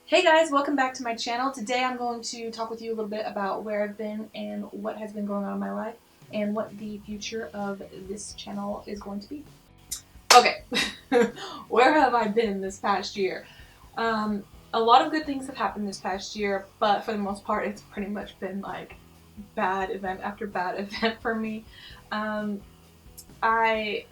Hey guys, welcome back to my channel. Today I'm going to talk with you a little bit about where I've been and what has been going on in my life and what the future of this channel is going to be. Okay, where have I been this past year? A lot of good things have happened this past year, but for the most part it's pretty much been like bad event after bad event for me.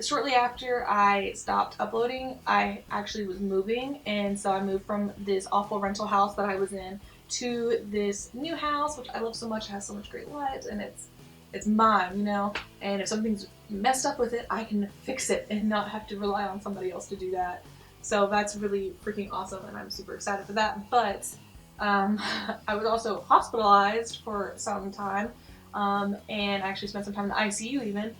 Shortly after I stopped uploading, I actually was moving, and so I moved from this awful rental house that I was in to this new house, which I love so much. It has so much great lights, and it's mine, you know. And if something's messed up with it, I can fix it and not have to rely on somebody else to do that. So that's really freaking awesome, and I'm super excited for that. But I was also hospitalized for some time, and I actually spent some time in the ICU even.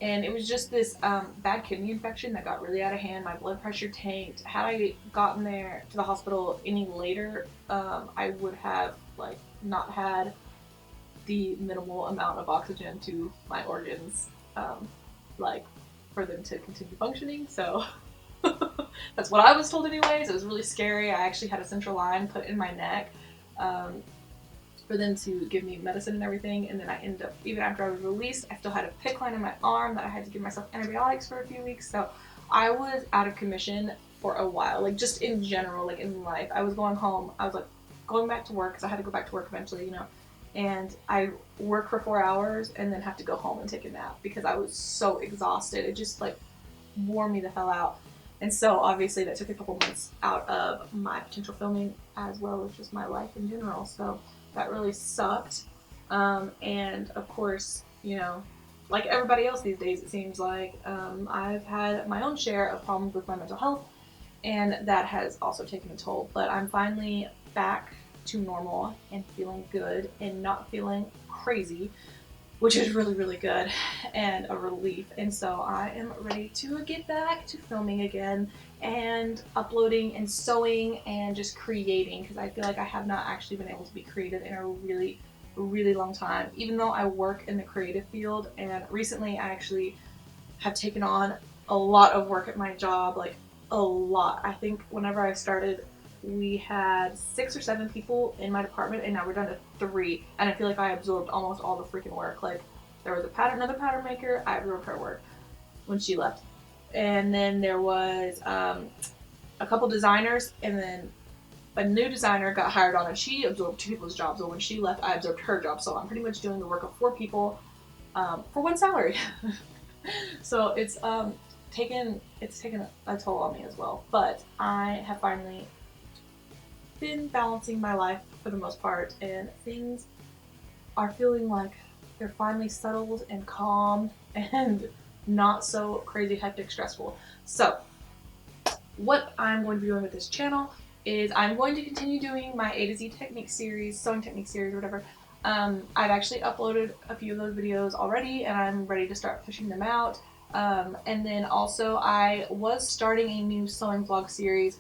And it was just this bad kidney infection that got really out of hand. My blood pressure tanked. Had I gotten there to the hospital any later, I would have like not had the minimal amount of oxygen to my organs, like for them to continue functioning. So that's what I was told anyways. It was really scary. I actually had a central line put in my neck. For them to give me medicine and everything, and then I ended up, even after I was released, I still had a PICC line in my arm that I had to give myself antibiotics for a few weeks. So I was out of commission for a while, like just in general, like in life. I was going home, I was like going back to work because I had to go back to work eventually, you know, and I work for 4 hours and then have to go home and take a nap because I was so exhausted. It just like wore me the hell out. And so obviously that took a couple months out of my potential filming as well as just my life in general. So that really sucked. And of course, you know, like everybody else these days, it seems like I've had my own share of problems with my mental health, and that has also taken a toll. But I'm finally back to normal and feeling good and not feeling crazy, which is really, really good and a relief. And so I am ready to get back to filming again and uploading and sewing and just creating, because I feel like I have not actually been able to be creative in a really, really long time, even though I work in the creative field. And recently I actually have taken on a lot of work at my job, like a lot. I think whenever I started, we had 6 or 7 people in my department, and now we're down to 3. And I feel like I absorbed almost all the freaking work. Like there was another pattern maker. I absorbed her work when she left, and then there was a couple designers, and then a new designer got hired on, and she absorbed 2 people's jobs. So when she left, I absorbed her job. So I'm pretty much doing the work of 4 people for one salary. So it's taken a toll on me as well. But I have finally been balancing my life for the most part, and things are feeling like they're finally settled and calm and not so crazy, hectic, stressful. So what I'm going to be doing with this channel is I'm going to continue doing my A to Z technique series, sewing technique series, or whatever. I've actually uploaded a few of those videos already, and I'm ready to start pushing them out. And then also I was starting a new sewing vlog series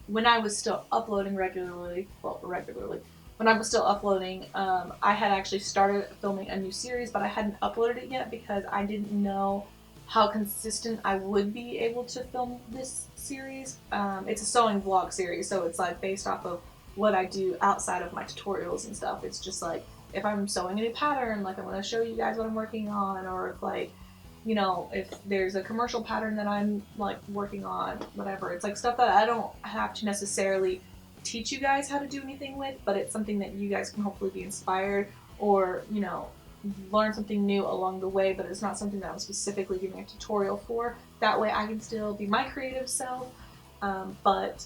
when I was still uploading regularly. When I was still uploading, I had actually started filming a new series, but I hadn't uploaded it yet because I didn't know how consistent I would be able to film this series. It's a sewing vlog series, so it's like based off of what I do outside of my tutorials and stuff. It's just like if I'm sewing a new pattern, like I'm going to show you guys what I'm working on, or if like, you know, if there's a commercial pattern that I'm like working on, whatever. It's like stuff that I don't have to necessarily teach you guys how to do anything with, but it's something that you guys can hopefully be inspired or, you know, learn something new along the way, but it's not something that I'm specifically giving a tutorial for. That way I can still be my creative self, but,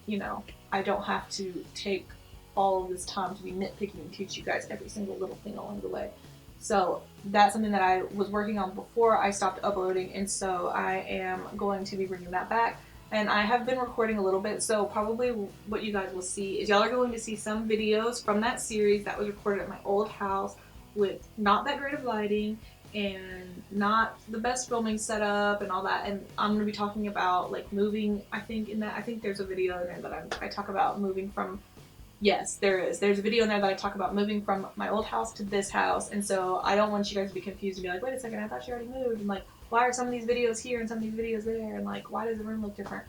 you know, I don't have to take all of this time to be nitpicking and teach you guys every single little thing along the way. So that's something that I was working on before I stopped uploading, and so I am going to be bringing that back. And I have been recording a little bit, so probably what you guys will see is y'all are going to see some videos from that series that was recorded at my old house with not that great of lighting and not the best filming setup and all that. And I'm going to be talking about like moving. I think there's a video in there that I talk about moving from. Yes, there is. There's a video in there that I talk about moving from my old house to this house, and so I don't want you guys to be confused and be like, wait a second, I thought you already moved, and like, why are some of these videos here and some of these videos there, and like, why does the room look different?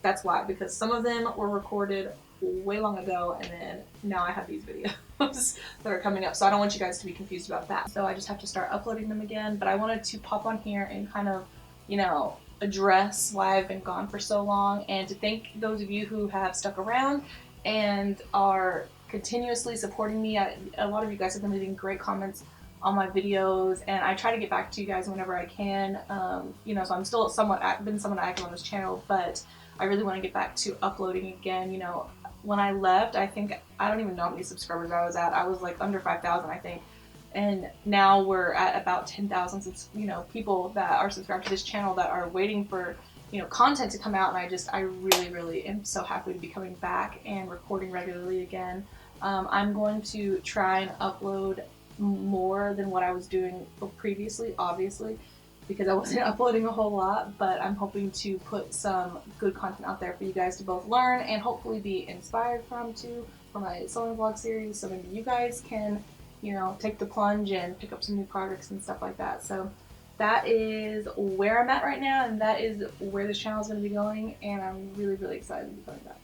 That's why, because some of them were recorded way long ago, and then now I have these videos that are coming up, so I don't want you guys to be confused about that. So I just have to start uploading them again, but I wanted to pop on here and kind of, you know, address why I've been gone for so long, and to thank those of you who have stuck around and are continuously supporting me. A lot of you guys have been leaving great comments on my videos, and I try to get back to you guys whenever I can. You know, so I'm still somewhat active on this channel, but I really want to get back to uploading again. You know, when I left, I don't even know how many subscribers I was at. I was like under 5,000, I think. And now we're at about 10,000, you know, people that are subscribed to this channel that are waiting for, you know, content to come out. And I really, really am so happy to be coming back and recording regularly again. I'm going to try and upload more than what I was doing previously, obviously, because I wasn't uploading a whole lot, but I'm hoping to put some good content out there for you guys to both learn and hopefully be inspired from too, for my sewing vlog series, so maybe you guys can, you know, take the plunge and pick up some new projects and stuff like that. So that is where I'm at right now, and that is where this channel is going to be going, and I'm really, really excited to be coming back.